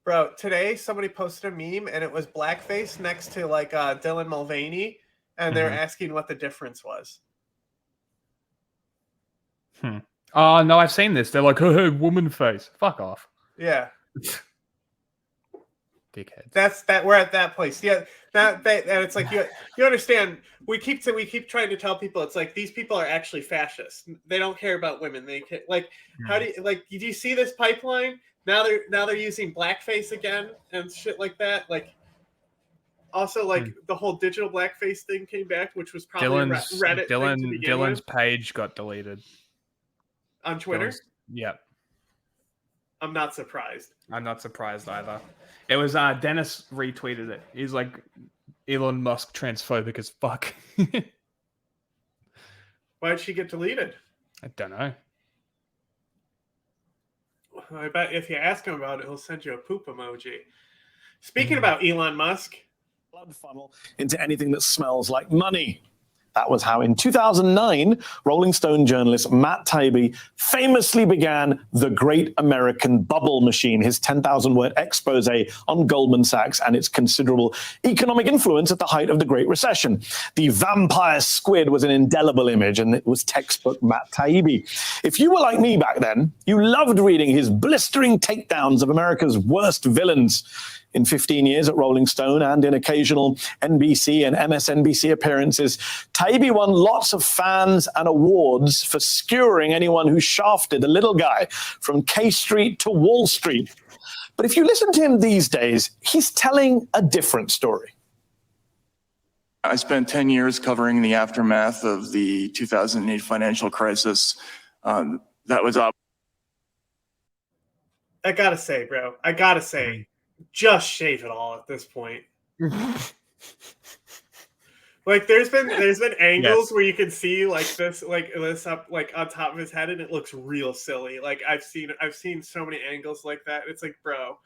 Bro, today somebody posted a meme and it was blackface next to like Dylan Mulvaney, and they're asking what the difference was. Oh no, I've seen this. They're like, "Hey, woman face." Fuck off. Yeah. Dickheads. That's that. We're at that place. Yeah. And it's like you understand. We keep trying to tell people it's like these people are actually fascists. They don't care about women. They like how do you like? Did you see this pipeline? Now they're using blackface again and shit like that. Like also like the whole digital blackface thing came back, which was probably Reddit. Dylan's page got deleted on Twitter. Yep. I'm not surprised. I'm not surprised either. It was Dennis retweeted it. He's like, Elon Musk transphobic as fuck. Why did she get deleted? I don't know. I bet if you ask him about it, he'll send you a poop emoji. Speaking about Elon Musk. Blood funnel into anything that smells like money. That was how, in 2009, Rolling Stone journalist Matt Taibbi famously began The Great American Bubble Machine, his 10,000-word expose on Goldman Sachs and its considerable economic influence at the height of the Great Recession. The vampire squid was an indelible image, and it was textbook Matt Taibbi. If you were like me back then, you loved reading his blistering takedowns of America's worst villains. In 15 years at Rolling Stone and in occasional NBC and MSNBC appearances, Taibbi won lots of fans and awards for skewering anyone who shafted the little guy from K Street to Wall Street. But if you listen to him these days, he's telling a different story. I spent 10 years covering the aftermath of the 2008 financial crisis. That was up. I gotta say, bro, just shave it all at this point. Like there's been angles where you can see like this up like on top of his head and it looks real silly. Like I've seen so many angles like that. It's like, bro,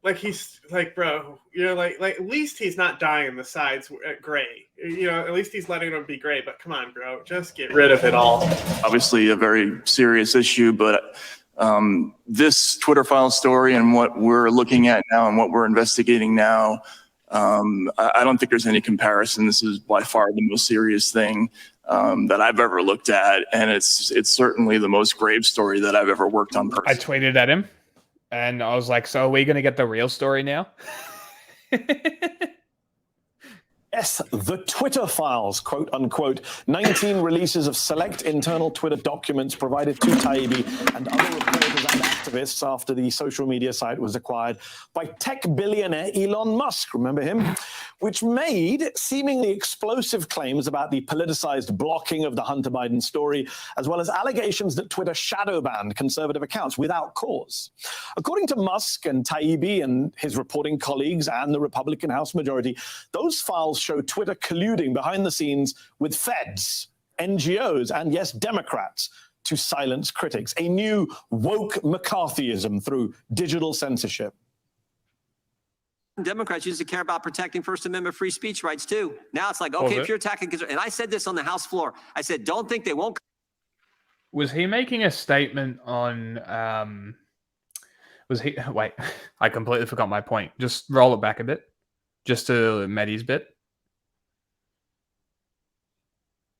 like he's like, bro, you know, like at least he's not dyeing the sides gray. You know, at least he's letting them be gray. But come on, bro, just get rid of it all. Obviously a very serious issue, but this Twitter file story and what we're looking at now and what we're investigating now, I don't think there's any comparison. This is by far the most serious thing that I've ever looked at, and it's certainly the most grave story that I've ever worked on personally. I tweeted at him, and I was like, "So are we going to get the real story now?" Yes, the Twitter files, quote unquote, 19 releases of select internal Twitter documents provided to Taibbi and other reporters and activists after the social media site was acquired by tech billionaire Elon Musk, remember him? Which made seemingly explosive claims about the politicized blocking of the Hunter Biden story, as well as allegations that Twitter shadow banned conservative accounts without cause. According to Musk and Taibbi and his reporting colleagues and the Republican House majority, those files show Twitter colluding behind the scenes with feds, NGOs, and yes, Democrats to silence critics, a new woke McCarthyism through digital censorship. Democrats used to care about protecting First Amendment free speech rights too. Now it's like, okay, if you're attacking, and I said this on the House floor, I said, don't think they won't. Was he making a statement on, wait, I completely forgot my point. Just roll it back a bit, just to Mehdi's bit.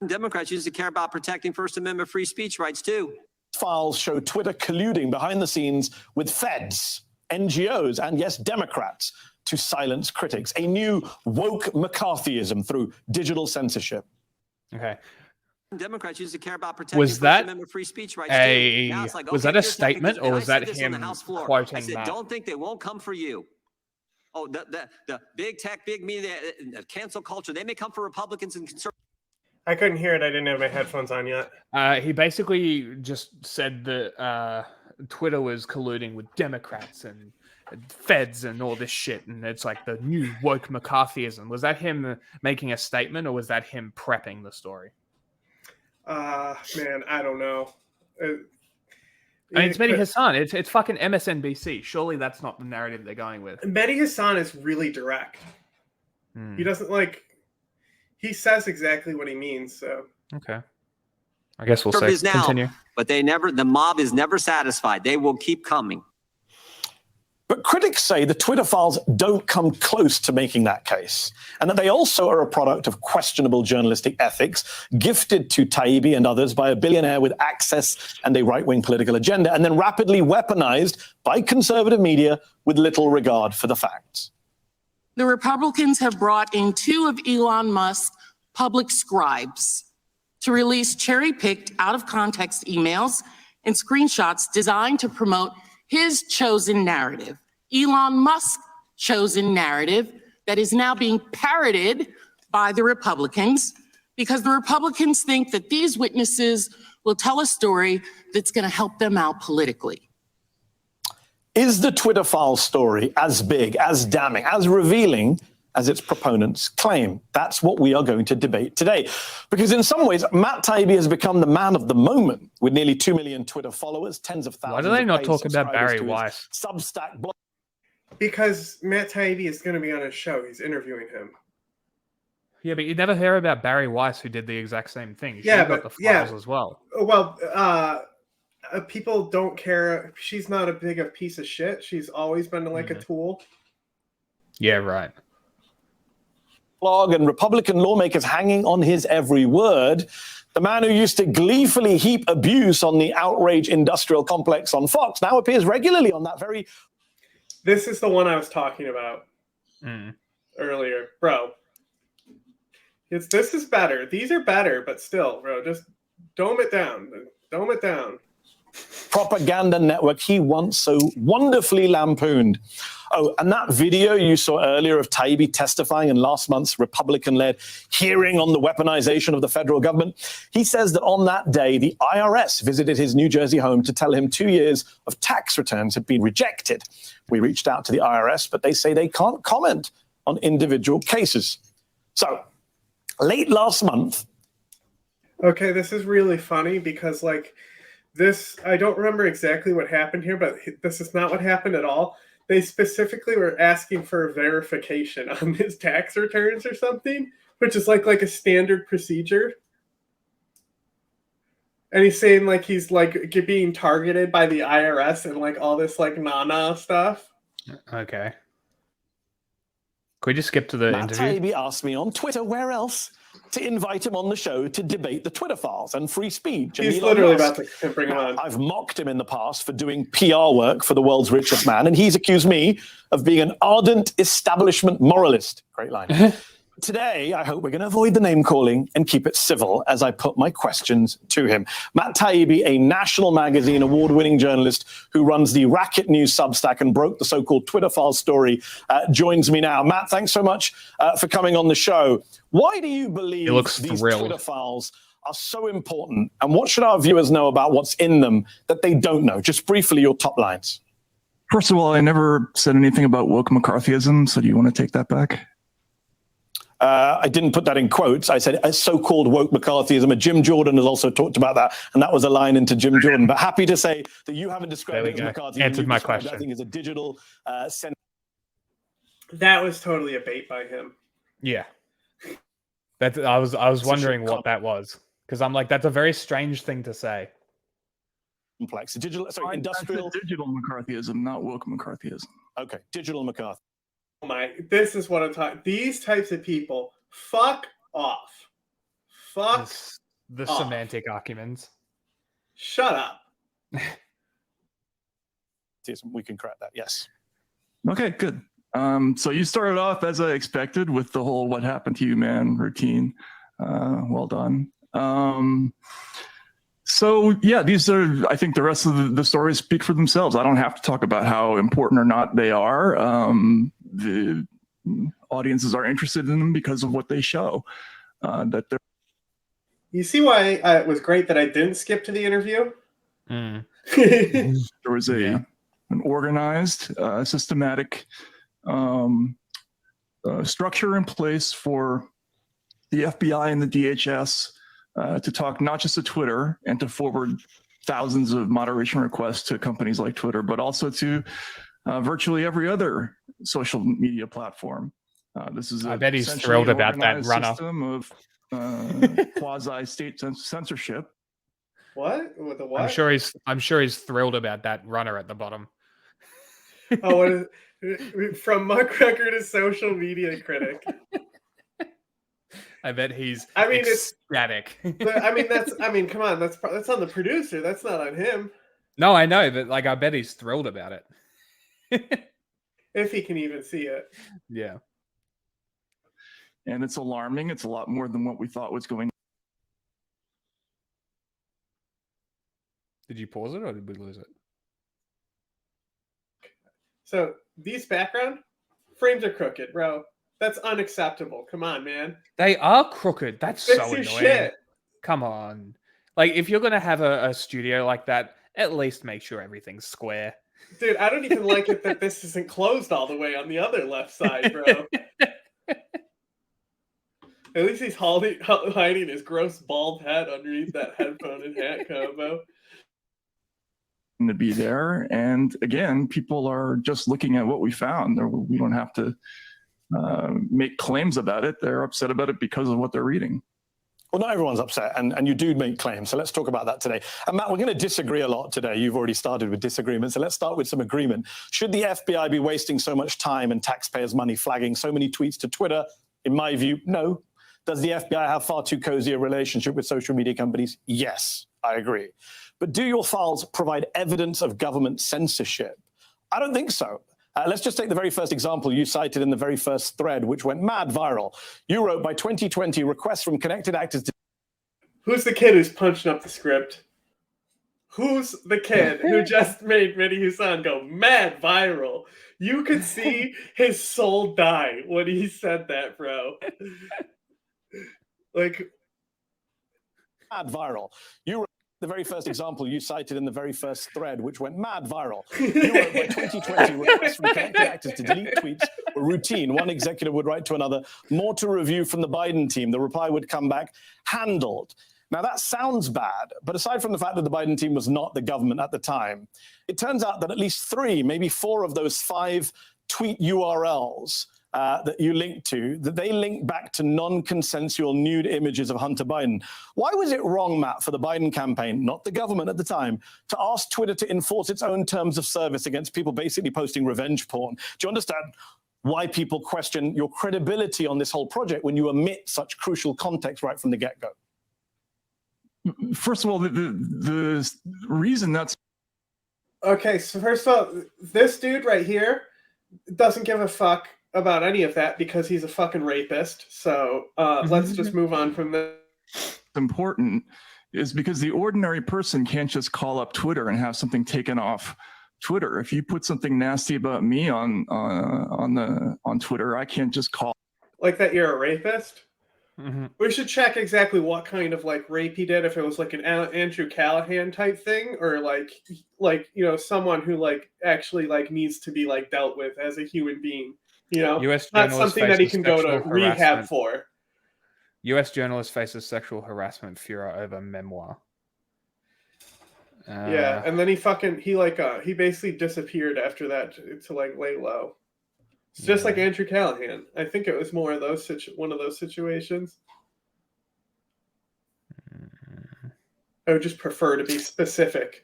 Democrats used to care about protecting First Amendment free speech rights too. Files show Twitter colluding behind the scenes with feds, NGOs, and yes, Democrats to silence critics, a new woke McCarthyism through digital censorship. Okay. Democrats used to care about protecting First Amendment free speech rights too. Now it's like, okay, was that a statement or was that him quoting I said, that? Don't think they won't come for you. Oh, the big tech, big media, cancel culture, they may come for Republicans and conservatives. I couldn't hear it. I didn't have my headphones on yet. He basically just said that Twitter was colluding with Democrats and feds and all this shit, and it's like the new woke McCarthyism. Was that him making a statement, or was that him prepping the story? Man, I don't know. I mean, it's Mehdi Hasan. It's fucking MSNBC. Surely that's not the narrative they're going with. Mehdi Hasan is really direct. He doesn't like. He says exactly what he means. So okay, I guess we'll say continue. But the mob is never satisfied. They will keep coming. But critics say the Twitter files don't come close to making that case, and that they also are a product of questionable journalistic ethics, gifted to Taibbi and others by a billionaire with access and a right-wing political agenda, and then rapidly weaponized by conservative media with little regard for the facts. The Republicans have brought in 2 of Elon Musk's public scribes to release cherry-picked, out-of-context emails and screenshots designed to promote his chosen narrative, Elon Musk's chosen narrative, that is now being parroted by the Republicans because the Republicans think that these witnesses will tell a story that's going to help them out politically. Is the Twitter file story as big, as damning, as revealing as its proponents claim? That's what we are going to debate today. Because in some ways, Matt Taibbi has become the man of the moment with nearly 2 million Twitter followers, tens of thousands. Why do they not paid talk about subscribers Barry to his Weiss? Substack blog. Because Matt Taibbi is going to be on his show. He's interviewing him. Yeah, but you never hear about Barry Weiss, who did the exact same thing. She Yeah, got but- the files as well. Well, people don't care. She's not a big a piece of shit. She's always been like a tool. Yeah, right. Blog and Republican lawmakers hanging on his every word. The man who used to gleefully heap abuse on the outrage industrial complex on Fox now appears regularly on that very... This is the one I was talking about earlier. Bro, this is better. These are better, but still, bro, just dome it down. Dome it down. Propaganda network he once so wonderfully lampooned. Oh, and that video you saw earlier of Taibbi testifying in last month's Republican-led hearing on the weaponization of the federal government, he says that on that day, the IRS visited his New Jersey home to tell him 2 years of tax returns had been rejected. We reached out to the IRS, but they say they can't comment on individual cases. So, late last month... Okay, this is really funny because, like, this, I don't remember exactly what happened here, but this is not what happened at all. They specifically were asking for a verification on his tax returns or something, which is like a standard procedure. And he's saying like he's like being targeted by the IRS and like all this like nana stuff. Okay. Could we just skip to the Matt interview? Taibbi asked me on Twitter where else to invite him on the show to debate the Twitter files and free speech. And He's Elon literally Musk. about to bring him on. I've mocked him in the past for doing PR work for the world's richest man, and he's accused me of being an ardent establishment moralist. Great line. Today, I hope we're going to avoid the name calling and keep it civil as I put my questions to him. Matt Taibbi, a National Magazine award-winning journalist who runs the Racket News Substack and broke the so-called Twitter file story, joins me now. Matt, thanks so much for coming on the show. Why do you believe these Twitter files are so important, and what should our viewers know about what's in them that they don't know? Just briefly, your top lines. First of all, I never said anything about woke McCarthyism, so do you want to take that back? I didn't put that in quotes. I said a so-called woke McCarthyism. Jim Jordan has also talked about that, and that was a line into Jim Jordan. But happy to say that you haven't described it as McCarthyism. Answered my question. I think it's a digital sense. That was totally a bait by him. Yeah. That's I was wondering what that was, because I'm like, that's a very strange thing to say. Complex. Industrial. Digital McCarthyism, not woke McCarthyism. Okay, digital McCarthy. This is what I'm talking. These types of people, fuck off. Fuck the off. Semantic arguments. Shut up. We can correct that. Yes. Okay, good. So you started off as I expected with the whole "what happened to you, man" routine. Well done. So yeah, these are, I think the rest of the stories speak for themselves. I don't have to talk about how important or not they are. The audiences are interested in them because of what they show. That they're. You see why it was great that I didn't skip to the interview? There was an organized, systematic structure in place for the FBI and the DHS to talk not just to Twitter and to forward thousands of moderation requests to companies like Twitter, but also to virtually every other social media platform. This is I bet he's thrilled about that runner. System of quasi-state censorship. What? With the what? I'm sure he's thrilled about that runner at the bottom. Oh, what is, from muckraker to social media critic. I bet he's I mean, it's ecstatic. come on, that's on the producer. That's not on him. No, I know, but like, I bet he's thrilled about it. If he can even see it. Yeah. And it's alarming. It's a lot more than what we thought was going on. Did you pause it or did we lose it? So these background frames are crooked, bro. That's unacceptable. Come on, man. They are crooked. That's Fix so your annoying. shit. Come on. Like, if you're going to have a studio like that, at least make sure everything's square. Dude, I don't even like it that this isn't closed all the way on the other left side, bro. At least he's hiding his gross bald head underneath that headphone and hat combo. To be there. And again, people are just looking at what we found. We don't have to make claims about it. They're upset about it because of what they're reading. Well, not everyone's upset, and you do make claims. So let's talk about that today. And Matt, we're going to disagree a lot today. You've already started with disagreement. So let's start with some agreement. Should the FBI be wasting so much time and taxpayers' money flagging so many tweets to Twitter? In my view, no. Does the FBI have far too cozy a relationship with social media companies? Yes, I agree. But do your files provide evidence of government censorship? I don't think so. Let's just take the very first example you cited in the very first thread, which went mad viral. You wrote, by 2020, requests from connected actors to... Who's the kid who's punching up the script? Who's the kid who just made Mehdi Hasan go mad viral? You could see his soul die when he said that, bro. Like, mad viral. You wrote the very first example you cited in the very first thread, which went mad viral. You wrote, by 2020, requests from connected actors to delete tweets were routine. One executive would write to another, more to review from the Biden team. The reply would come back, handled. Now, that sounds bad, but aside from the fact that the Biden team was not the government at the time, it turns out that at least 3, maybe 4 of those 5 tweet URLs that you linked to, that they link back to non-consensual nude images of Hunter Biden. Why was it wrong, Matt, for the Biden campaign, not the government at the time, to ask Twitter to enforce its own terms of service against people basically posting revenge porn? Do you understand why people question your credibility on this whole project when you omit such crucial context right from the get-go? First of all, the reason that's... Okay, so first of all, this dude right here doesn't give a fuck about any of that because he's a fucking rapist. So let's just move on from that. Important is because the ordinary person can't just call up Twitter and have something taken off Twitter. If you put something nasty about me on Twitter, I can't just call. Like that you're a rapist? Mm-hmm. We should check exactly what kind of like rape he did, if it was like an Andrew Callahan type thing, or like you know, someone who like actually like needs to be like dealt with as a human being, you know, not something that he can go to rehab for. U.S. journalist faces sexual harassment furor over memoir. Yeah, and then he basically disappeared after that to like lay low. It's just like Andrew Callahan. I think it was more of one of those situations. I would just prefer to be specific.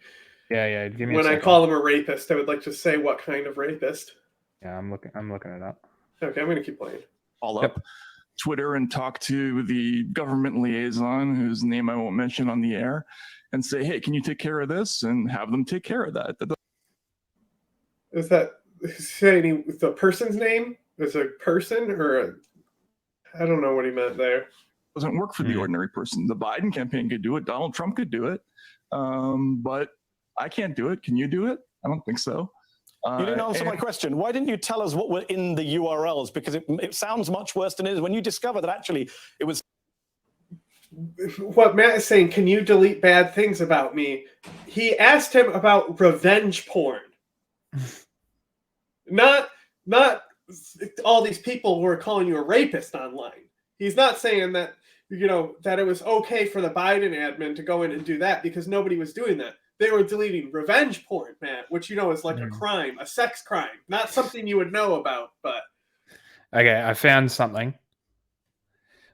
Yeah. Give me when I call him a rapist, I would like to say what kind of rapist. Yeah, I'm looking it up. Okay, I'm gonna keep playing. Call up Twitter and talk to the government liaison, whose name I won't mention on the air, and say, hey, can you take care of this? And have them take care of that. Is that saying the person's name? Is a person or I don't know what he meant there. Doesn't work for the ordinary person. The Biden campaign could do it. Donald Trump could do it. But I can't do it. Can you do it? I don't think so. You didn't answer my question. Why didn't you tell us what were in the URLs? Because it sounds much worse than it is. When you discover that actually it was... What Matt is saying, can you delete bad things about me? He asked him about revenge porn. Not all these people who are calling you a rapist online. He's not saying that, you know, that it was okay for the Biden admin to go in and do that because nobody was doing that. They were deleting revenge porn, Matt, which, you know, is like a crime, a sex crime, not something you would know about, but... Okay, I found something.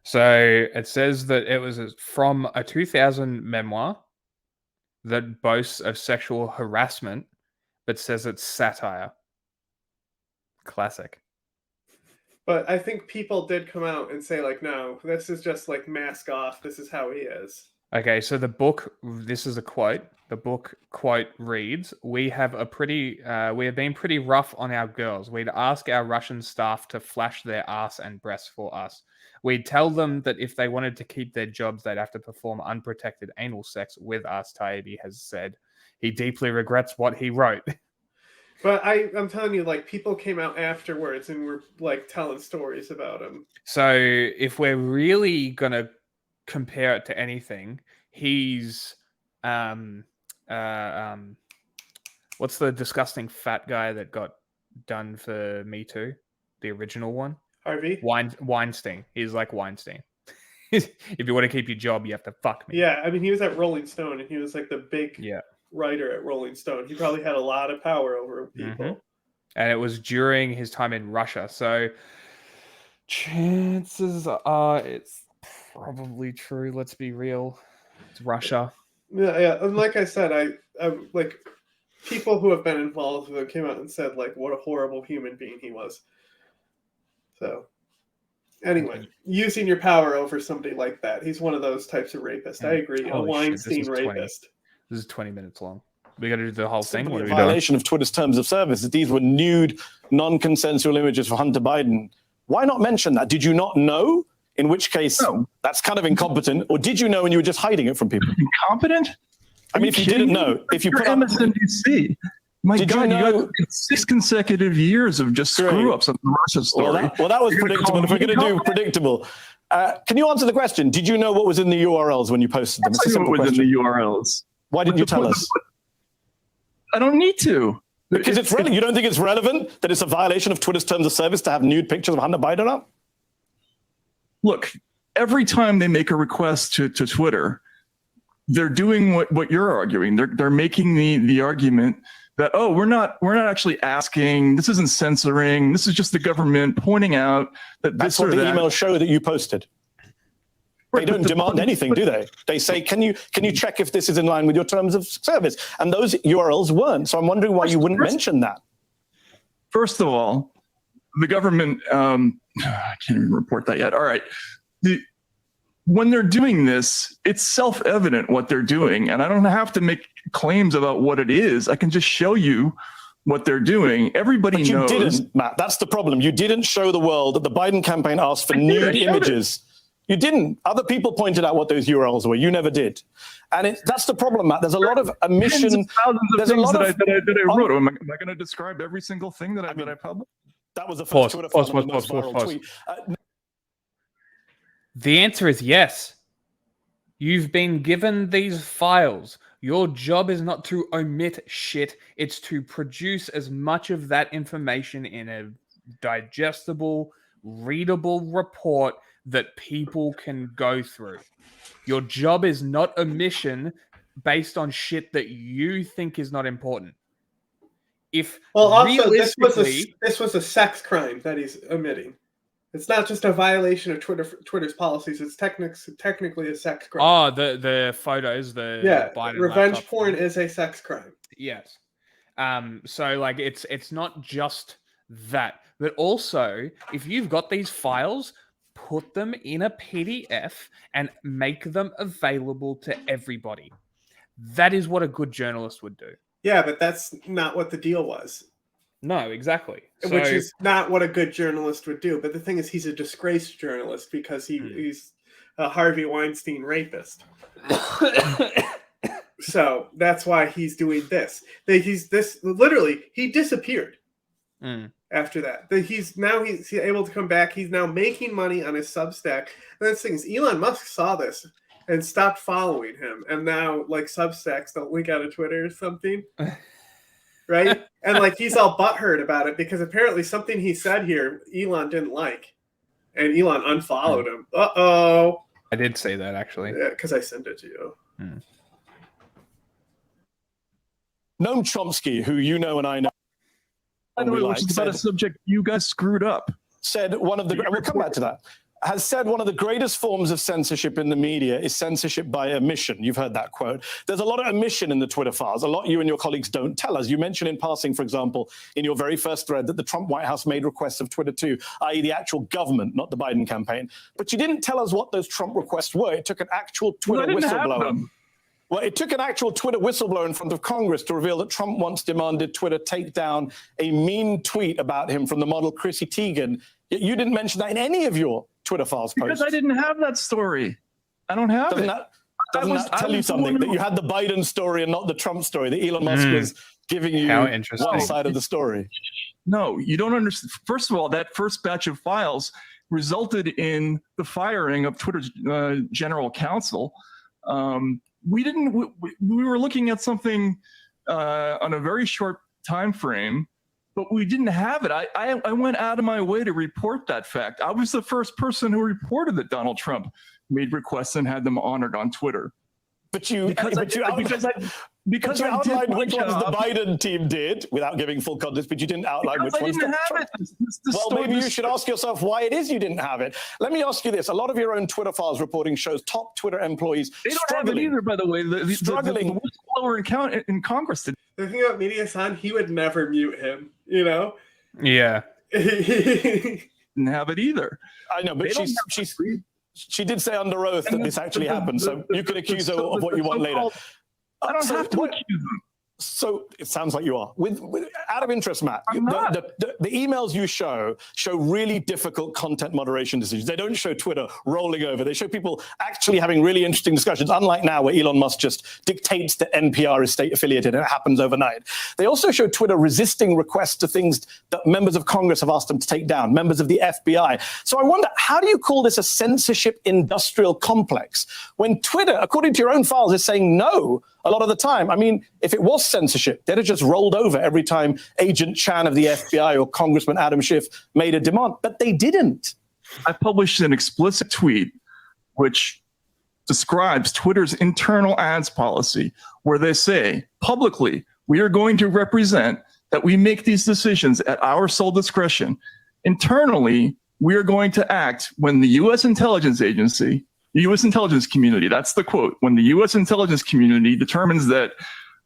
So it says that it was from a 2000 memoir that boasts of sexual harassment, but says it's satire. Classic. But I think people did come out and say, like, no, this is just like mask off. This is how he is. Okay, so the book, this is a quote. The book quote reads, we have been pretty rough on our girls. We'd ask our Russian staff to flash their ass and breasts for us. We'd tell them that if they wanted to keep their jobs, they'd have to perform unprotected anal sex with us, Taibbi has said. He deeply regrets what he wrote. But I'm telling you, like, people came out afterwards and were, like, telling stories about him. So if we're really going to compare it to anything, he's what's the disgusting fat guy that got done for Me Too? The original one? Harvey? Weinstein. He's like Weinstein. If you want to keep your job, you have to fuck me. Yeah, I mean, he was at Rolling Stone, and he was like the big writer at Rolling Stone. He probably had a lot of power over people. Mm-hmm. And it was during his time in Russia. So chances are it's probably true. Let's be real. It's Russia. Yeah. And like I said, I like people who have been involved with him came out and said, like, what a horrible human being he was. So anyway, using your power over somebody like that, he's one of those types of rapists. I agree. Holy a Weinstein shit, rapist. This is 20 minutes long. We got to do the whole thing. What are we doing? Violation of Twitter's terms of service. These were nude, non-consensual images for Hunter Biden. Why not mention that? Did you not know? In which case, that's kind of incompetent. Or did you know and you were just hiding it from people? Incompetent? I mean, if you didn't know, if you put up MSNBC. My God, you got 6 consecutive years of just screw-ups on the Russia story. Well, that was predictable. If we're going to do predictable. Can you answer the question? Did you know what was in the URLs when you posted them? It's a simple question. In the URLs. Why didn't you tell us? I don't need to. Because it's relevant. You don't think it's relevant that it's a violation of Twitter's terms of service to have nude pictures of Hunter Biden up? Look, every time they make a request to Twitter, they're doing what you're arguing. They're making the argument that, oh, we're not actually asking. This isn't censoring. This is just the government pointing out that that's what the emails show that you posted. They don't demand anything, do they? They say, can you check if this is in line with your terms of service? And those URLs weren't. So I'm wondering why you wouldn't mention that. First of all, the government, I can't even report that yet. All right. When they're doing this, it's self-evident what they're doing. And I don't have to make claims about what it is. I can just show you what they're doing. Everybody knows. You didn't, Matt. That's the problem. You didn't show the world that the Biden campaign asked for nude images. You didn't. Other people pointed out what those URLs were. You never did. And that's the problem, Matt. There's a lot of omission. There's a lot that I wrote. Am I going to describe every single thing that I published? That was the first Twitter file and the most viral tweet. The answer is yes. You've been given these files. Your job is not to omit shit. It's to produce as much of that information in a digestible, readable report that people can go through. Your job is not omission based on shit that you think is not important. Also, this was a sex crime that he's omitting. It's not just a violation of Twitter's policies. It's technically a sex crime. Oh, the photos, Biden revenge porn is a sex crime. Yes. So like it's not just that, but also if you've got these files, put them in a PDF and make them available to everybody. That is what a good journalist would do. Yeah, but that's not what the deal was. No, exactly. Which is not what a good journalist would do. But the thing is, he's a disgraced journalist because he's a Harvey Weinstein rapist. So that's why he's doing this. He disappeared after that. He's able to come back. He's now making money on his Substack. And the thing is, Elon Musk saw this and stopped following him. And now, like, Substacks don't link out of Twitter or something. Right? And like he's all butthurt about it because apparently something he said here Elon didn't like. And Elon unfollowed him. Uh-oh. I did say that actually. Yeah, because I sent it to you. Noam Chomsky, who you know and I know. By the way, which is about a subject you guys screwed up. Said one of the... We'll come back to that. has said one of the greatest forms of censorship in the media is censorship by omission. You've heard that quote. There's a lot of omission in the Twitter files, a lot you and your colleagues don't tell us. You mentioned in passing, for example, in your very first thread that the Trump White House made requests of Twitter too, i.e. the actual government, not the Biden campaign. But you didn't tell us what those Trump requests were. It took an actual Twitter whistleblower. Well, it took an actual Twitter whistleblower in front of Congress to reveal that Trump once demanded Twitter take down a mean tweet about him from the model Chrissy Teigen. Yet you didn't mention that in any of your Twitter files posts. Because I didn't have that story. I don't have it. Doesn't that tell you something? That you had the Biden story and not the Trump story, that Elon Musk was giving you one side of the story? No, you don't understand. First of all, that first batch of files resulted in the firing of Twitter's general counsel. We were looking at something on a very short time frame, but we didn't have it. I went out of my way to report that fact. I was the first person who reported that Donald Trump made requests and had them honored on Twitter. But you outlined which ones the Biden team did without giving full context, but you didn't outline which ones. Well, maybe you should ask yourself why it is you didn't have it. Let me ask you this. A lot of your own Twitter files reporting shows top Twitter employees struggling. They don't have it either, by the way. The whistleblower in Congress did. The thing about Mehdi Hasan, he would never mute him, you know? Yeah. Didn't have it either. I know, but she did say under oath that this actually happened, so you can accuse her of what you want later. I don't have to accuse them. So it sounds like you are. Out of interest, Matt, the emails you show really difficult content moderation decisions. They don't show Twitter rolling over. They show people actually having really interesting discussions, unlike now where Elon Musk just dictates that NPR is state affiliated and it happens overnight. They also show Twitter resisting requests to things that members of Congress have asked them to take down, members of the FBI. So I wonder, how do you call this a censorship industrial complex when Twitter, according to your own files, is saying no a lot of the time? I mean, if it was censorship, they'd have just rolled over every time Agent Chan of the FBI or Congressman Adam Schiff made a demand, but they didn't. I published an explicit tweet which describes Twitter's internal ads policy, where they say publicly, we are going to represent that we make these decisions at our sole discretion. Internally, we are going to act when the U.S. intelligence agency, the U.S. intelligence community, that's the quote, when the U.S. intelligence community determines that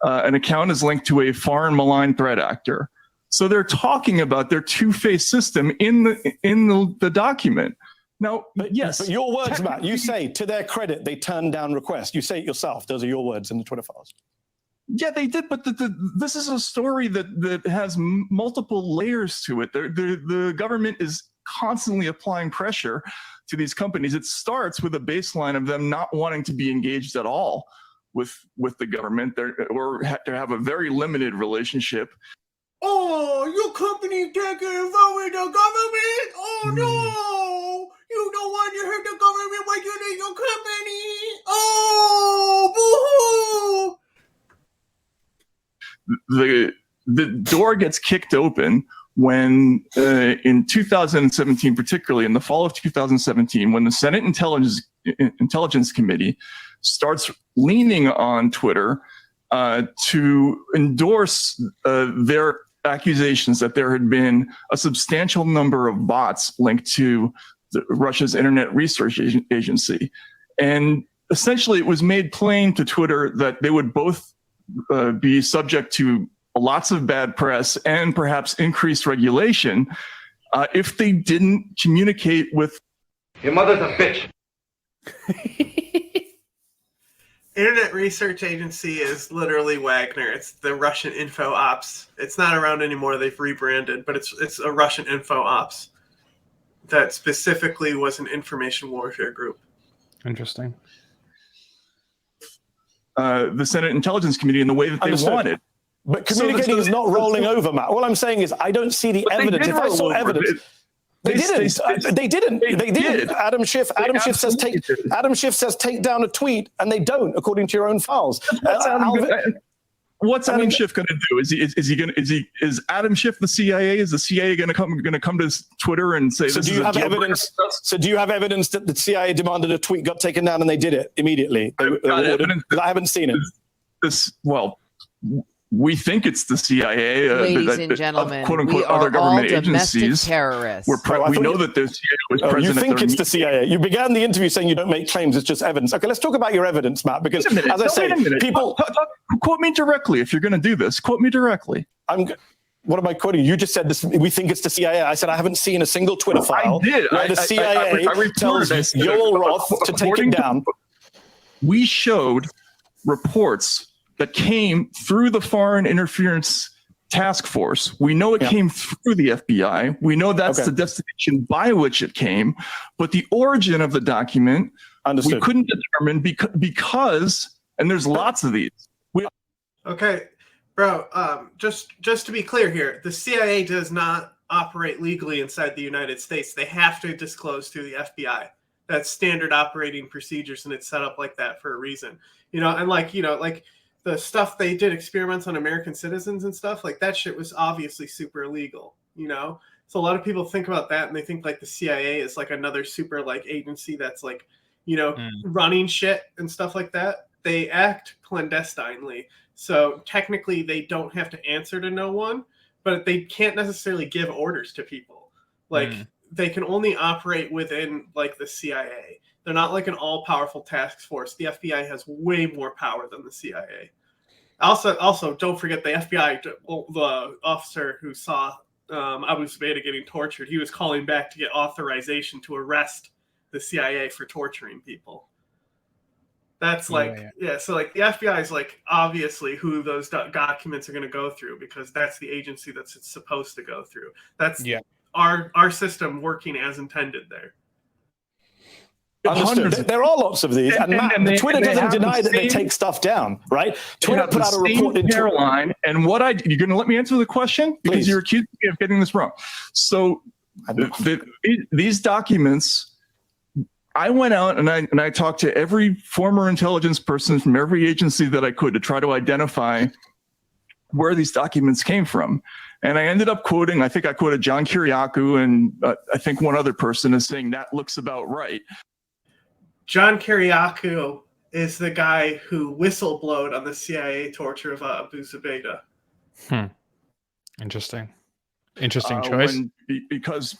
an account is linked to a foreign malign threat actor. So they're talking about their two-phase system in the document. Now, but your words, Matt, you say, to their credit, they turned down requests. You say it yourself. Those are your words in the Twitter files. Yeah, they did, but this is a story that has multiple layers to it. The government is constantly applying pressure to these companies. It starts with a baseline of them not wanting to be engaged at all with the government, or to have a very limited relationship. Oh, your company taking involved with the government? Oh no! You don't want to hurt the government when you need your company. Oh, boo-hoo! The door gets kicked open when in 2017, particularly in the fall of 2017, when the Senate Intelligence Committee starts leaning on Twitter to endorse their accusations that there had been a substantial number of bots linked to Russia's Internet Research Agency. And essentially, it was made plain to Twitter that they would both be subject to lots of bad press and perhaps increased regulation if they didn't communicate with. Your mother's a bitch. Internet Research Agency is literally Wagner. It's the Russian info ops. It's not around anymore. They've rebranded, but it's a Russian info ops that specifically was an information warfare group. Interesting. The Senate Intelligence Committee in the way that they wanted. But communicating is not rolling over, Matt. All I'm saying is I don't see the evidence. If I saw evidence, they didn't. Adam Schiff says take down a tweet, and they don't, according to your own files. What's Adam Schiff going to do? Is Adam Schiff the CIA? Is the CIA going to come to Twitter and say? So do you have evidence? So do you have evidence that the CIA demanded a tweet got taken down and they did it immediately? I haven't seen it. we think it's the CIA. Ladies and gentlemen, quote unquote we are other government all domestic agencies. terrorists. We know that the CIA was present. You at think their it's the CIA? You began the interview saying you don't make claims; it's just evidence. Okay, let's talk about your evidence, Matt. Because as I say, people quote me directly if you're going to do this. Quote me directly. What am I quoting? You just said this. We think it's the CIA. I said I haven't seen a single Twitter file where the CIA tells Yoel Roth to take it down. We showed reports that came through the Foreign Interference Task Force. We know it came through the FBI. We know that's the destination by which it came, but the origin of the document we couldn't determine because, and there's lots of these. Okay, bro. Just to be clear here, the CIA does not operate legally inside the United States. They have to disclose through the FBI. That's standard operating procedures, and it's set up like that for a reason. And like the stuff they did experiments on American citizens and stuff like that shit was obviously super illegal. So a lot of people think about that and they think like the CIA is like another super like agency that's like running shit and stuff like that. They act clandestinely. So technically they don't have to answer to no one, but they can't necessarily give orders to people. Like they can only operate within like the CIA. They're not like an all-powerful task force. The FBI has way more power than the CIA. Also, don't forget the FBI, the officer who saw Abu Zubaydah getting tortured, he was calling back to get authorization to arrest the CIA for torturing people. That's like, so like the FBI is like obviously who those documents are going to go through because that's the agency that's it's supposed to go through. That's our system working as intended there. There are lots of these, and Twitter doesn't deny that they take stuff down, right? Twitter put out a report in Caroline, and you're going to let me answer the question because you're accusing me of getting this wrong. So these documents, I went out and I talked to every former intelligence person from every agency that I could to try to identify where these documents came from. And I ended up quoting, I think I quoted John Kiriakou and I think one other person is saying that looks about right. John Kiriakou is the guy who whistleblowed on the CIA torture of Abu Zubaydah. Interesting choice. Because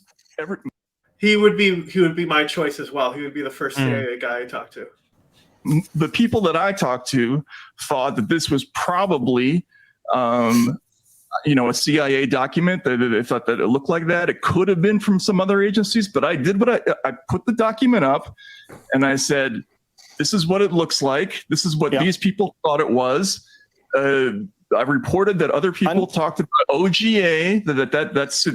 he would be my choice as well. He would be the first CIA guy I talked to. The people that I talked to thought that this was probably a CIA document, that they thought that it looked like that. It could have been from some other agencies, but I did what I put the document up and I said, this is what it looks like. This is what these people thought it was. I reported that other people talked about OGA. That's.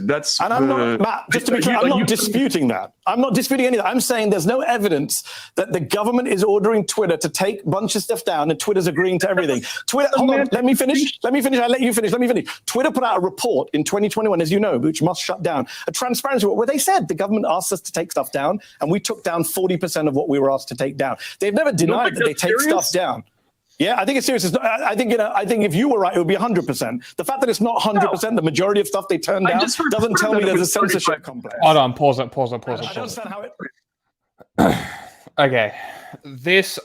And I'm not, Matt, just to be clear, I'm not disputing that. I'm not disputing any of that. I'm saying there's no evidence that the government is ordering Twitter to take a bunch of stuff down, and Twitter's agreeing to everything. Twitter, hold on, let me finish. I let you finish. Let me finish. Twitter put out a report in 2021, as you know, which must shut down, a transparency report where they said the government asked us to take stuff down, and we took down 40% of what we were asked to take down. They've never denied that they take stuff down. Yeah, I think it's serious. I think if you were right, it would be 100%. The fact that it's not 100%, the majority of stuff they turned down doesn't tell me there's a censorship complex. Hold on, pause it. I don't understand how it. Okay,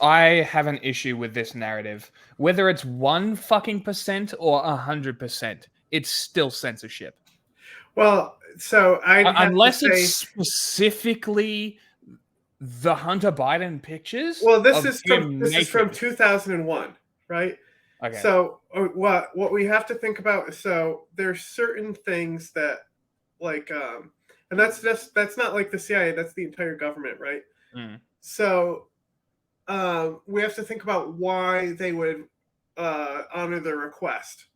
I have an issue with this narrative. Whether it's 1% or 100%, it's still censorship. Well, so unless it's specifically the Hunter Biden pictures. Well, this is from 2001, right? Okay. So what we have to think about is, so there's certain things that like and that's not like the CIA, that's the entire government, right? So we have to think about why they would honor the request,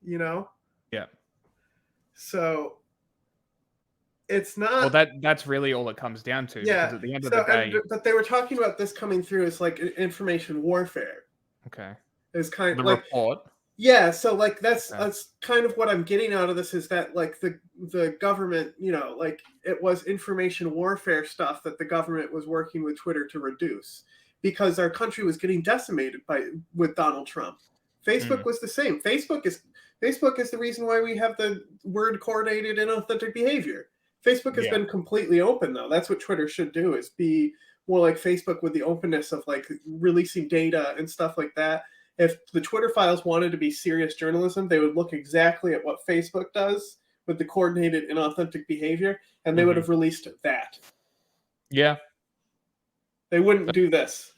Yeah. So it's not. Well, that's really all it comes down to. Yeah. Because at the end of the day, but they were talking about this coming through as like information warfare. Okay. It's kind of the like report. Yeah. So like that's kind of what I'm getting out of this is that like the government, like it was information warfare stuff that the government was working with Twitter to reduce because our country was getting decimated with Donald Trump. Facebook was the same. Facebook is the reason why we have the word coordinated inauthentic behavior. Facebook has been completely open, though. That's what Twitter should do, is be more like Facebook with the openness of like releasing data and stuff like that. if the Twitter files wanted to be serious journalism, they would look exactly at what Facebook does with the coordinated and authentic behavior, and they would have released that. Yeah. They wouldn't do this.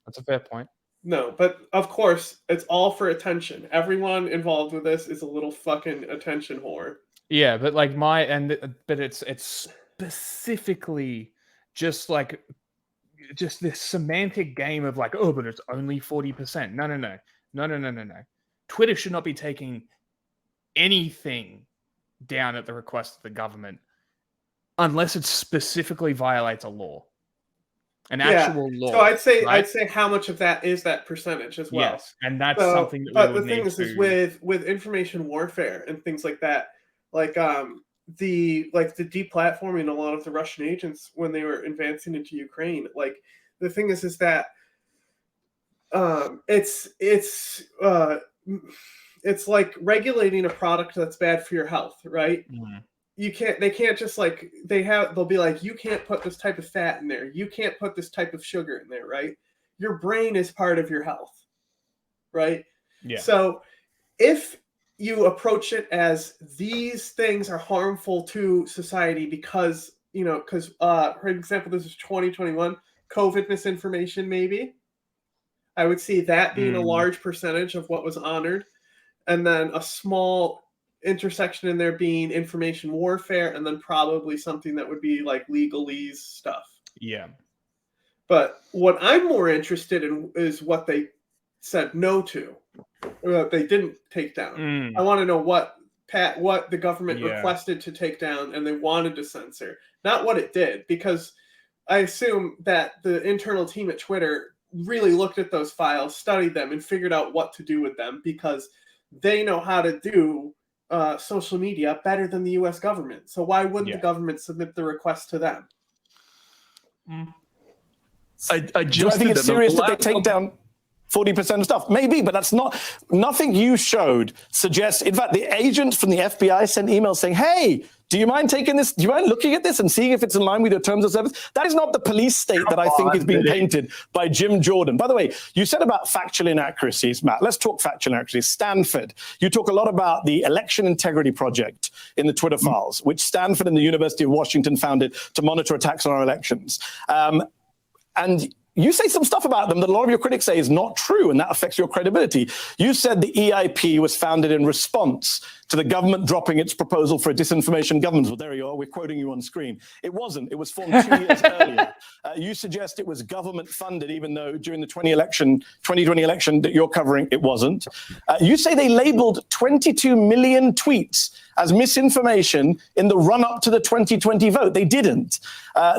That's a fair point. No, but of course, it's all for attention. Everyone involved with this is a little fucking attention whore. Yeah, but like but it's specifically just like just this semantic game of like, oh, but it's only 40%. No. Twitter should not be taking anything down at the request of the government unless it specifically violates a law. An actual law. So I'd say right? how much of that is that percentage as well. Yes, and that's something that we but would the thing need is with information warfare and things like that, like the deplatforming a lot of the Russian agents when they were advancing into Ukraine. Like the thing is that it's like regulating a product that's bad for your health, right? Mm. They can't just like they'll be like, you can't put this type of fat in there, you can't put this type of sugar in there, right? Your brain is part of your health, right? Yeah. So if you approach it as these things are harmful to society because for example, this is 2021 COVID misinformation, maybe I would see that being a large percentage of what was honored, and then a small intersection in there being information warfare, and then probably something that would be like legalese stuff. Yeah. But what I'm more interested in is what they said no to, or that they didn't take down. I want to know what the government requested to take down and they wanted to censor, not what it did, because I assume that the internal team at Twitter really looked at those files, studied them, and figured out what to do with them, because they know how to do social media better than the U.S. government. So why wouldn't the government submit the request to them? I think it's serious that they take down 40% of stuff. Maybe, but that's nothing you showed suggests. In fact, the agents from the FBI sent emails saying, hey, do you mind taking this? Do you mind looking at this and seeing if it's in line with your terms of service? That is not the police state that I think is being painted by Jim Jordan. By the way, you said about factual inaccuracies, Matt. Let's talk factual inaccuracies. Stanford, you talk a lot about the Election Integrity Project in the Twitter files, which Stanford and the University of Washington founded to monitor attacks on our elections. And you say some stuff about them that a lot of your critics say is not true, and that affects your credibility. You said the EIP was founded in response to the government dropping its proposal for a disinformation governance. Well, there you are. We're quoting you on screen. It wasn't. It was formed 2 years earlier. You suggest it was government funded, even though during the 2020 election that you're covering, it wasn't. You say they labeled 22 million tweets as misinformation in the run-up to the 2020 vote. They didn't.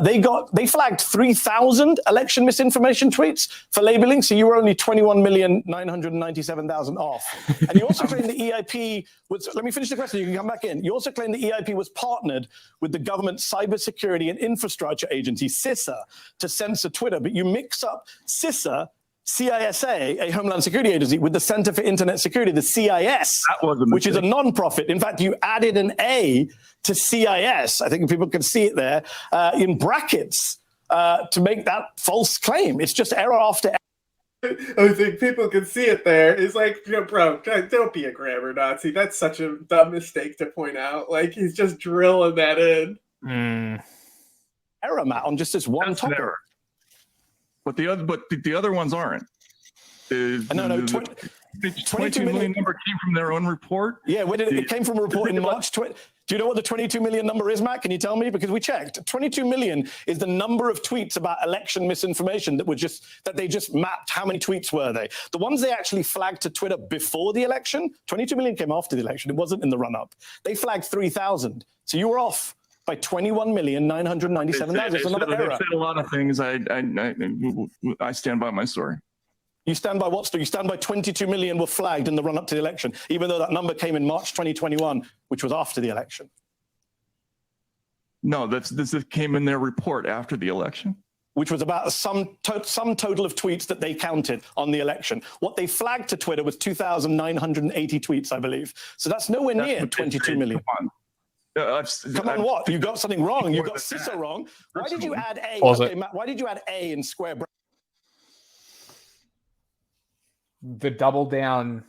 They flagged 3,000 election misinformation tweets for labeling, so you were only 21,997,000 off. And you also claim the EIP was, let me finish the question, you can come back in. You also claim the EIP was partnered with the government Cybersecurity and Infrastructure Agency, CISA, to censor Twitter, but you mix up CISA, CISA, a Homeland Security Agency, with the Center for Internet Security, the CIS, which is a non-profit. In fact, you added an A to CIS. I think people can see it there in brackets to make that false claim. It's just error after error. I think people can see it there. It's like, bro, don't be a grammar Nazi. That's such a dumb mistake to point out. Like, he's just drilling that in. Error, Matt, on just this one topic. Error. But the other ones aren't. No. 22 million number came from their own report. Yeah, it came from a report in March. Do you know what the 22 million number is, Matt? Can you tell me? Because we checked. 22 million is the number of tweets about election misinformation that they just mapped. How many tweets were they? The ones they actually flagged to Twitter before the election, 22 million came after the election. It wasn't in the run-up. They flagged 3,000. So you were off by 21,997,000. That's another error. They said a lot of things. I stand by my story. You stand by what story? You stand by 22 million were flagged in the run-up to the election, even though that number came in March 2021, which was after the election. No, this came in their report after the election, which was about some total of tweets that they counted on the election. What they flagged to Twitter was 2,980 tweets, I believe. So that's nowhere near 22 million. Come on, what? You got something wrong. You got CISA wrong. Why did you add A? Okay, Matt, why did you add A in square brackets? the double down.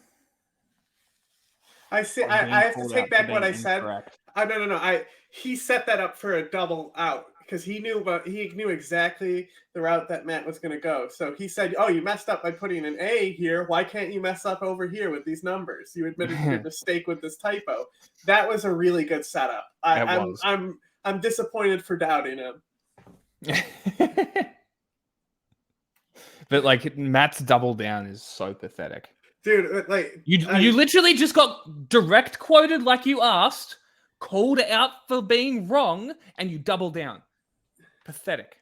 I see. on I being have to called take out back for what I being said. incorrect. No. He set that up for a double out because he knew exactly the route that Matt was going to go. So he said, "Oh, you messed up by putting an A here. Why can't you mess up over here with these numbers? You admitted your mistake with this typo." That was a really good setup. I'm disappointed for doubting him. But like Matt's double down is so pathetic. Dude, like you literally just got direct quoted like you asked, called out for being wrong, and you double down. Pathetic.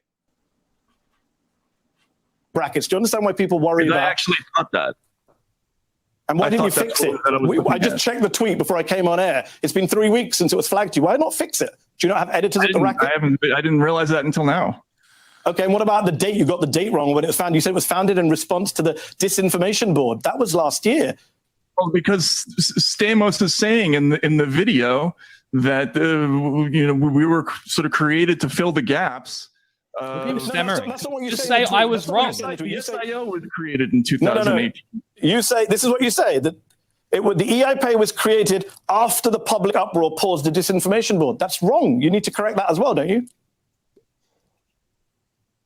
Brackets. Do you understand why people worry I about? actually thought that. And why I didn't you thought fix that's it? what I was looking I just at. checked the tweet before I came on air. It's been 3 weeks since it was flagged to you. Why not fix it? Do you not have editors at the racket? I didn't realize that until now. Okay, and what about the date? You got the date wrong when it was found. You said it was founded in response to the disinformation board. That was last year. Well, because Stamos is saying in the video that we were sort of created to fill the gaps. Stammering. That's not what you Just say. say I was wrong. You say, SIO was created in 2018. You say this is what you say that the EIP was created after the public uproar paused the disinformation board. That's wrong. You need to correct that as well, don't you?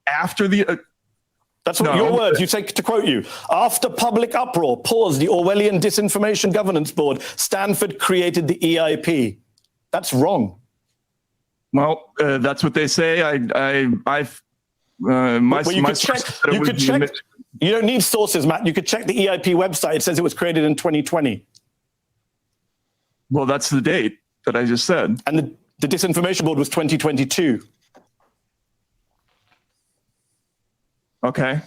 After the That's what your words. You say, to quote you, after public uproar paused the Orwellian Disinformation Governance Board, Stanford created the EIP. That's wrong. Well, that's what they say. You don't need sources, Matt. You could check the EIP website. It says it was created in 2020. Well, that's the date that I just said. And the disinformation board was 2022. Okay.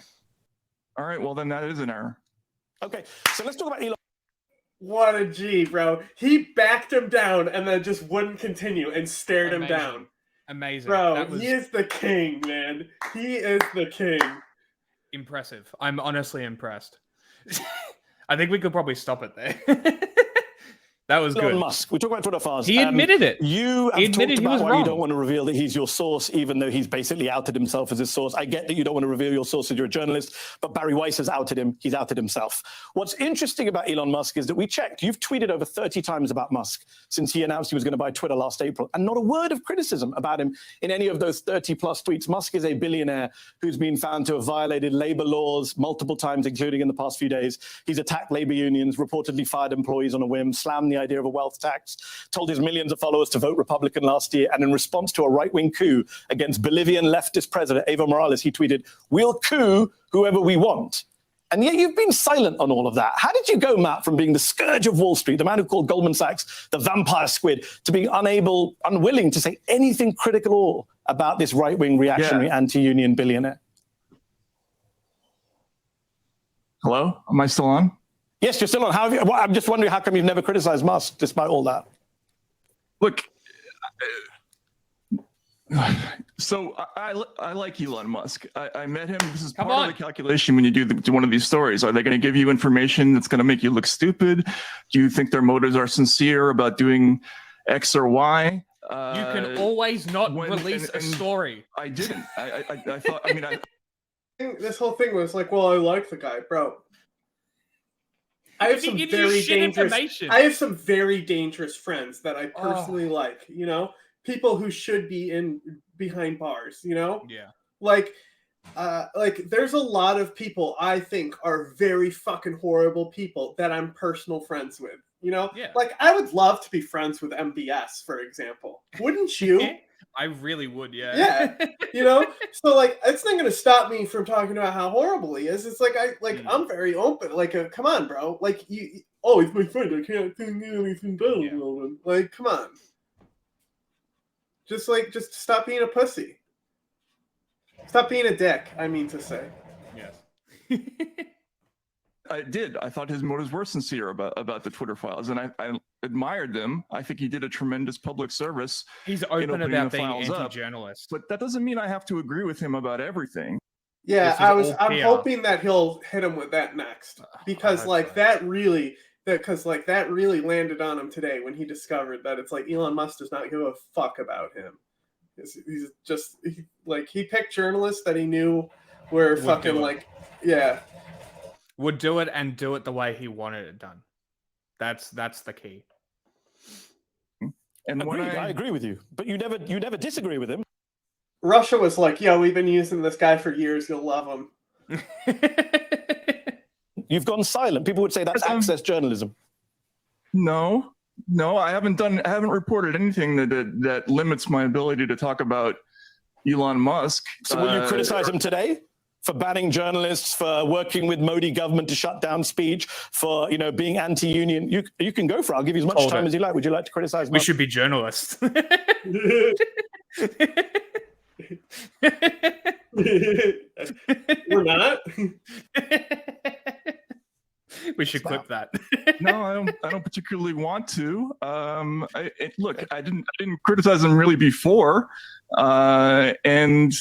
All right. Well, then that is an error. Okay. So let's talk about Elon. What a G, bro. He backed him down and then just wouldn't continue and stared him down. Amazing. Bro, he is the king, man. He is the king. Impressive. I'm honestly impressed. I think we could probably stop it there. That was good. Elon Musk. We talk about Twitter files. He admitted it. You have admitted talked he about was why wrong. you don't want to reveal that he's your source, even though he's basically outed himself as his source. I get that you don't want to reveal your source as you're a journalist, but Barry Weiss has outed him. He's outed himself. What's interesting about Elon Musk is that we checked. You've tweeted over 30 times about Musk since he announced he was going to buy Twitter last April, and not a word of criticism about him in any of those 30-plus tweets. Musk is a billionaire who's been found to have violated labor laws multiple times, including in the past few days. He's attacked labor unions, reportedly fired employees on a whim, slammed the idea of a wealth tax, told his millions of followers to vote Republican last year, and in response to a right-wing coup against Bolivian leftist president Evo Morales, he tweeted, "We'll coup whoever we want." And yet you've been silent on all of that. How did you go, Matt, from being the scourge of Wall Street, the man who called Goldman Sachs the vampire squid, to being unwilling to say anything critical at all about this right-wing reactionary anti-union billionaire? Hello? Am I still on? Yes, you're still on. I'm just wondering how come you've never criticized Musk despite all that? Look, so I like Elon Musk. I met him. This is part of the calculation when you do one of these stories. Are they going to give you information that's going to make you look stupid? Do you think their motives are sincere about doing X or Y? You can always not release a story. I didn't. I thought, I mean, this whole thing was like, well, I like the guy, bro. I have some very dangerous friends that I personally like, you know, people who should be behind bars, you know? Yeah. Like there's a lot of people I think are very fucking horrible people that I'm personal friends with, you know? Yeah. Like I would love to be friends with MBS, for example. Wouldn't you? I really would, yeah. Yeah, you know, so like it's not gonna stop me from talking about how horrible he is. It's like I'm very open. Like, come on, bro. Like he's my friend. I can't think anything better than him. Like, come on. Just stop being a pussy. Stop being a dick. I mean to say. Yes. I did. I thought his motives were sincere about the Twitter files, and I admired them. I think he did a tremendous public service. He's open about being anti-journalist, but that doesn't mean I have to agree with him about everything. Yeah, I'm hoping that he'll hit him with that next, because that really landed on him today when he discovered that it's like Elon Musk does not give a fuck about him. He's just he picked journalists that he knew were fucking like, yeah. would do it and do it the way he wanted it done. That's the key. And when I agree with you, but you never disagree with him. Russia was like, "Yo, we've been using this guy for years. You'll love him." You've gone silent. People would say that's access journalism. No, I haven't reported anything that limits my ability to talk about Elon Musk. So will you criticize him today for banning journalists, for working with Modi government to shut down speech, for being anti-union? You can go for it. I'll give you as much time as you like. Would you like to criticize? We should be journalists. We're not. We should clip that. No, I don't particularly want to. Look, I didn't criticize him really before, and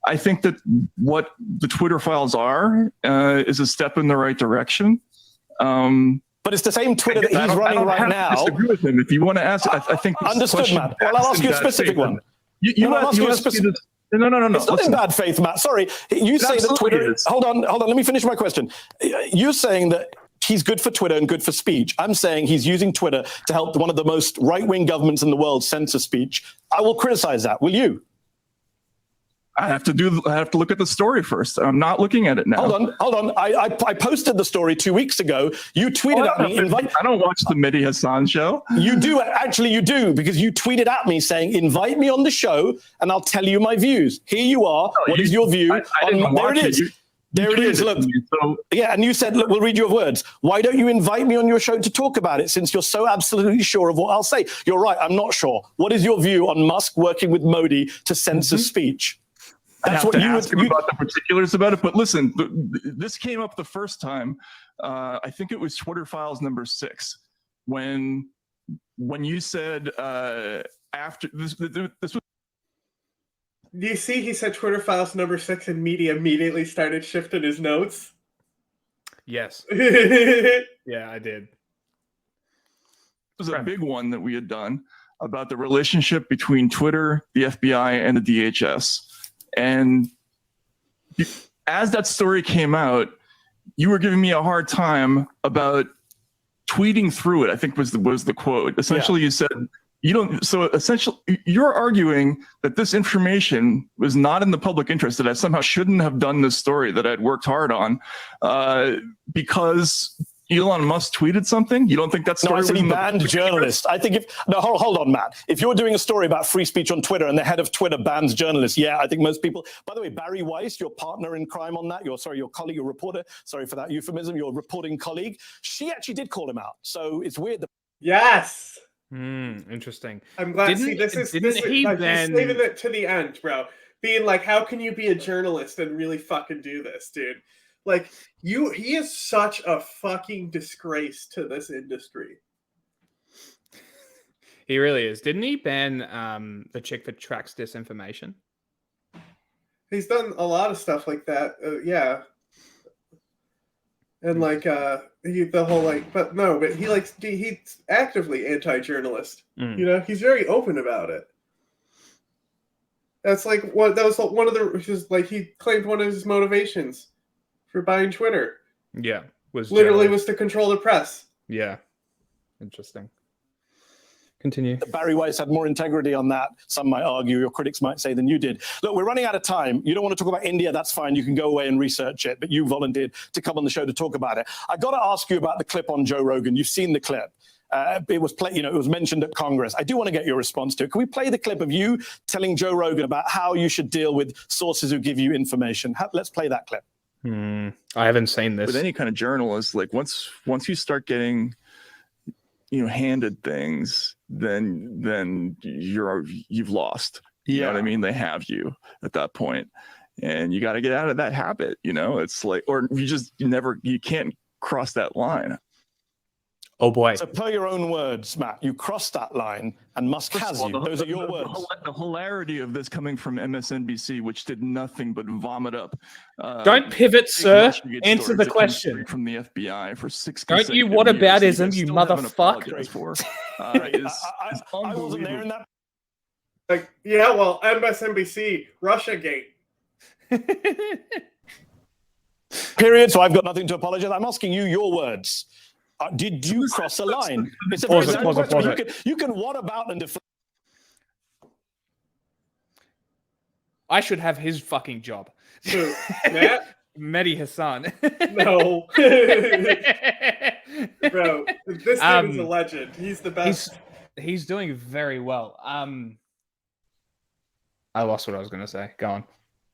I think that what the Twitter files are is a step in the right direction. But it's the same Twitter that he's running right now. I disagree with him. If you want to ask, I think understood, Matt. Well, I'll ask you a specific one. You asked me this. No. It's not in bad faith, Matt. Sorry. You say that Twitter... Hold on. Let me finish my question. You're saying that he's good for Twitter and good for speech. I'm saying he's using Twitter to help one of the most right-wing governments in the world censor speech. I will criticize that. Will you? I have to look at the story first. I'm not looking at it now. Hold on. I posted the story 2 weeks ago. You tweeted at me. I don't watch the Mehdi Hasan show. You do. Actually, you do, because you tweeted at me saying, invite me on the show and I'll tell you my views. Here you are. What is your view? There it is. There it is. Look. Yeah, and you said, look, we'll read your words. Why don't you invite me on your show to talk about it, since you're so absolutely sure of what I'll say? You're right. I'm not sure. What is your view on Musk working with Modi to censor speech? That's what you ask him about the particulars about it. But listen, this came up the first time. I think it was Twitter Files number 6, when you said after this was. Do you see he said Twitter Files number 6 and Media immediately started shifting his notes? Yes. Yeah, I did. It was a big one that we had done about the relationship between Twitter, the FBI, and the DHS. And as that story came out, you were giving me a hard time about tweeting through it, I think was the quote. Essentially, You said, you don't. So essentially, you're arguing that this information was not in the public interest, that I somehow shouldn't have done this story that I'd worked hard on because Elon Musk tweeted something. You don't think that story? No, I said he banned journalists. I think hold on, Matt. If you're doing a story about free speech on Twitter and the head of Twitter bans journalists, yeah, I think most people. By the way, Barry Weiss, your partner in crime on that, your colleague, your reporter. Sorry for that euphemism. Your reporting colleague. She actually did call him out. So it's weird. Yes. Interesting. I'm glad. He's saving it to the end, bro. Being like, how can you be a journalist and really fucking do this, dude? Like, he is such a fucking disgrace to this industry. He really is. Didn't he ban the chick that tracks disinformation? He's done a lot of stuff like that. Yeah. And like he's actively anti-journalist. He's very open about it. That's like one of he claimed one of his motivations for buying Twitter. Yeah, was to control the press. Yeah, interesting. Continue. Barry Weiss had more integrity on that, some might argue, your critics might say, than you did. Look, we're running out of time. You don't want to talk about India, that's fine. You can go away and research it, but you volunteered to come on the show to talk about it. I got to ask you about the clip on Joe Rogan. You've seen the clip. It was mentioned at Congress. I do want to get your response to it. Can we play the clip of you telling Joe Rogan about how you should deal with sources who give you information? Let's play that clip. I haven't seen this. With any kind of journalist, like once you start getting handed things, then you've lost. You know what I mean? They have you at that point, and you got to get out of that habit. It's like, or you can't cross that line. Oh boy. So per your own words, Matt, you crossed that line and Musk has you. Those are your words. The hilarity of this coming from MSNBC, which did nothing but vomit up. Don't pivot, sir. Answer the question. From the FBI for 6 Don't you whataboutism, you motherfucker. I wasn't there in that. Like, yeah, well, MSNBC, Russiagate. Period. So I've got nothing to apologize. I'm asking you your words. Did you cross a line? It's a very simple question. You can what about and deflect. I should have his fucking job. So, Matt? Mehdi Hasan. No. Bro, this dude is a legend. He's the best. He's doing very well. I lost what I was going to say. Go on.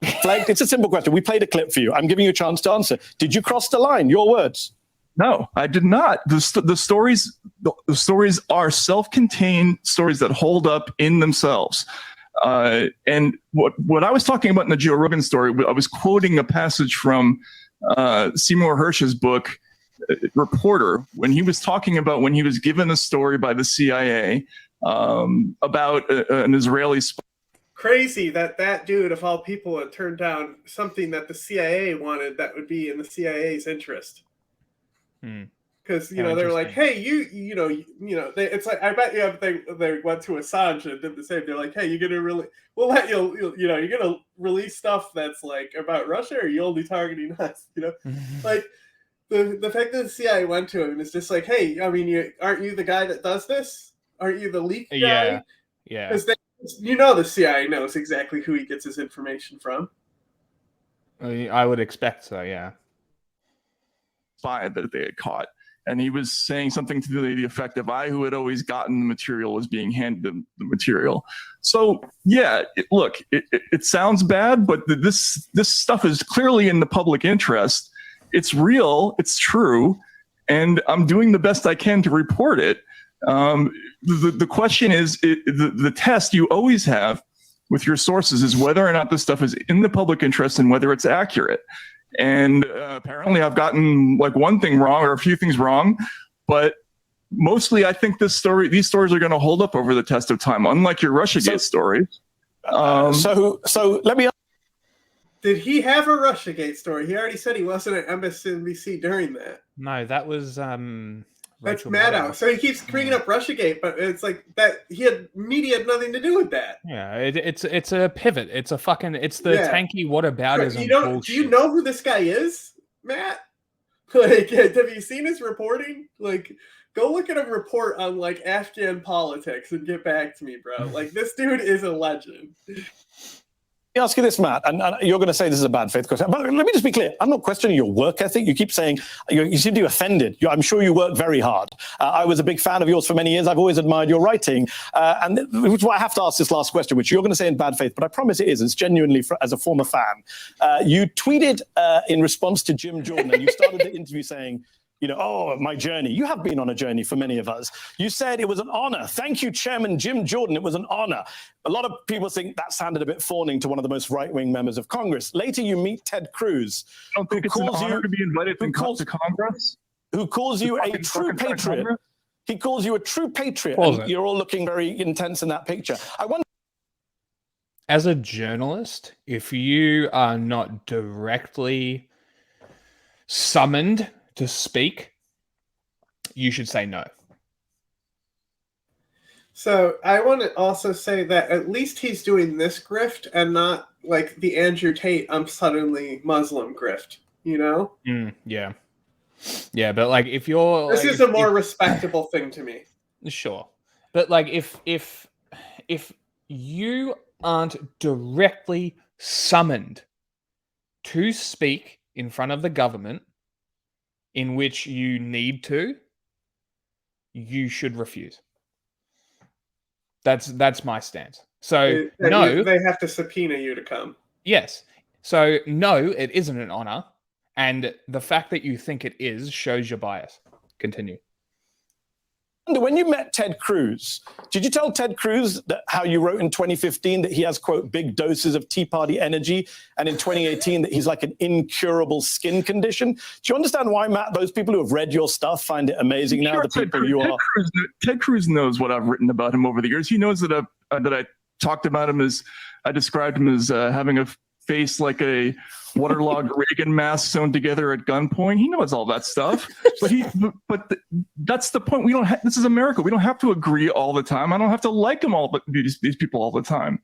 It's a simple question. We played a clip for you. I'm giving you a chance to answer. Did you cross the line? Your words. No, I did not. The stories are self-contained stories that hold up in themselves. And what I was talking about in the Joe Rogan story, I was quoting a passage from Seymour Hersh's book, Reporter, when he was talking about when he was given a story by the CIA about an Israeli spy. Crazy that dude, of all people, had turned down something that the CIA wanted that would be in the CIA's interest. Because they're like, hey, it's like I bet you if they went to Assange and did the same. They're like, hey, we'll let you're gonna release stuff that's like about Russia, or you only targeting us? Like the fact that the CIA went to him and it's just like, hey, I mean, aren't you the guy that does this? Aren't you the leak guy? Yeah. Because the CIA knows exactly who he gets his information from. I would expect so. Yeah. Spy that they had caught, and he was saying something to the effect of, I, who had always gotten the material, was being handed the material. So yeah, it sounds bad, but this stuff is clearly in the public interest. It's real, it's true, and I'm doing the best I can to report it. The question is, the test you always have with your sources is whether or not this stuff is in the public interest and whether it's accurate. And apparently I've gotten like one thing wrong or a few things wrong, but mostly I think these stories are going to hold up over the test of time, unlike your Russiagate story. So let me. Did he have a Russiagate story? He already said he wasn't at MSNBC during that. No, that was that's Maddow. So he keeps bringing up Russiagate, but it's like that media had nothing to do with that. Yeah, it's a pivot. It's the tanky whataboutism bullshit. Do you know who this guy is, Matt? Like, have you seen his reporting? Like, go look at a report on like Afghan politics and get back to me, bro. Like, this dude is a legend. Let me ask you this, Matt, and you're going to say this is a bad faith question, but let me just be clear. I'm not questioning your work ethic. You keep saying you seem to be offended. I'm sure you work very hard. I was a big fan of yours for many years. I've always admired your writing, and which is why I have to ask this last question, which you're going to say in bad faith, but I promise it is. It's genuinely as a former fan. You tweeted in response to Jim Jordan, and you started the interview saying, oh, my journey. You have been on a journey for many of us. You said it was an honor. Thank you, Chairman Jim Jordan. It was an honor. A lot of people think that sounded a bit fawning to one of the most right-wing members of Congress. Later, you meet Ted Cruz. I don't think it's an honor to be invited to Congress. Who calls you a true patriot. He calls you a true patriot. And you're all looking very intense in that picture. I wonder. As a journalist, if you are not directly summoned to speak, you should say no. So I want to also say that at least he's doing this grift and not like the Andrew Tate I'm suddenly Muslim grift, Yeah, but like if you're this is a more respectable thing to me. Sure, but like if you aren't directly summoned to speak in front of the government in which you need to, you should refuse. That's my stance. So they have to subpoena you to come. Yes. So no, it isn't an honor, and the fact that you think it is shows your bias. Continue. When you met Ted Cruz, did you tell Ted Cruz that how you wrote in 2015 that he has, quote, big doses of Tea Party energy, and in 2018 that he's like an incurable skin condition? Do you understand why, Matt, those people who have read your stuff find it amazing now? The people you are. Ted Cruz knows what I've written about him over the years. He knows that I talked about him as, I described him as having a face like a waterlogged Reagan mask sewn together at gunpoint. He knows all that stuff, but that's the point. We don't. This is America. We don't have to agree all the time. I don't have to like them all, but these people all the time.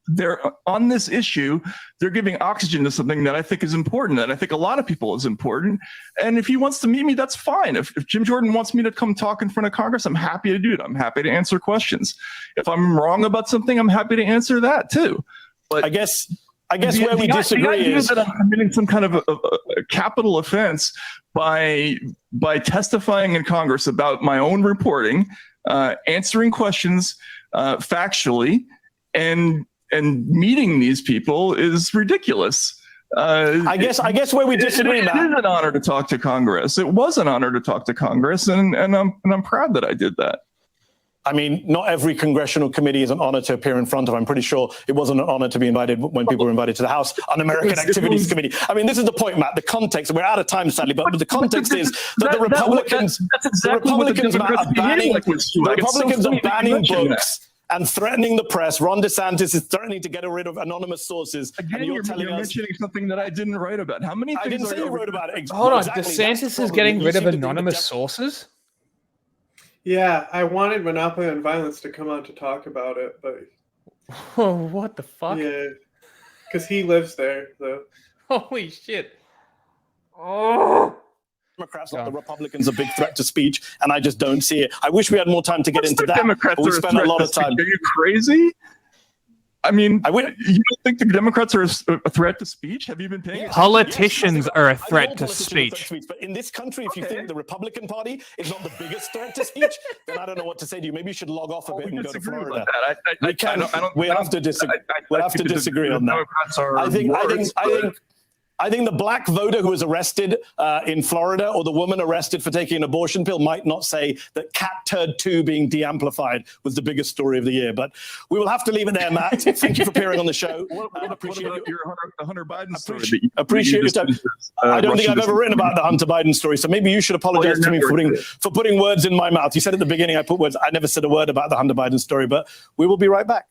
they're on this issue, they're giving oxygen to something that I think is important, that I think a lot of people is important. And if he wants to meet me, that's fine. If Jim Jordan wants me to come talk in front of Congress, I'm happy to do it. I'm happy to answer questions. If I'm wrong about something, I'm happy to answer that too. But I guess where we disagree is that I'm committing some kind of a capital offense by testifying in Congress about my own reporting, answering questions factually, and meeting these people is ridiculous. I guess where we disagree, Matt. It is an honor to talk to Congress. It was an honor to talk to Congress, and I'm proud that I did that. I mean, not every congressional committee is an honor to appear in front of. I'm pretty sure it wasn't an honor to be invited when people were invited to the House Un-American Activities Committee. I mean, this is the point, Matt. The context, we're out of time, sadly, but the context is that the Republicans are banning books and threatening the press. Ron DeSantis is threatening to get rid of anonymous sources. Again, you're mentioning something that I didn't write about. How many things I didn't say you wrote about it. Hold on, Exactly. DeSantis is getting rid of anonymous sources? Yeah, I wanted Monopoly on Violence to come on to talk about it, but Oh, what the fuck? yeah, because he lives there. So Holy shit. Oh. Democrats, not the Republicans, a big threat to speech, and I just don't see it. I wish we had more time to get into that. Democrats but we spent a lot of time. Are you crazy? I mean, you don't think the Democrats are a threat to speech? Have you been paying attention? Politicians are a threat to speech. But in this country, if you think the Republican Party is not the biggest threat to speech, then I don't know what to say to you. Maybe you should log off a bit and go to Florida. We have to disagree. We'll have to disagree on that. I think the black voter who was arrested in Florida, or the woman arrested for taking an abortion pill, might not say that Cat Turd 2 being de-amplified was the biggest story of the year. But we will have to leave it there, Matt. Thank you for appearing on the show. What about your Hunter Biden story? Appreciate your time. I don't think I've ever written about the Hunter Biden story, so maybe you should apologize to me for putting words in my mouth. You said at the beginning I put words. I never said a word about the Hunter Biden story, but we will be right back.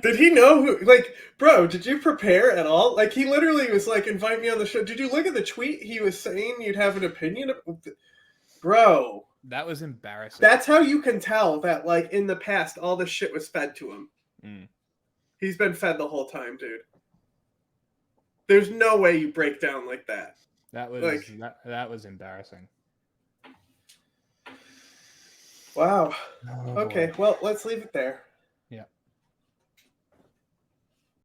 did he know who? Like, bro, did you prepare at all? Like, he literally was like, "Invite me on the show." Did you look at the tweet? He was saying you'd have an opinion, bro. That was embarrassing. That's how you can tell that, like, in the past, all this shit was fed to him. He's been fed the whole time, dude. There's no way you break down like that. That was like, that was embarrassing. Wow. Oh, okay, boy. well, let's leave it there.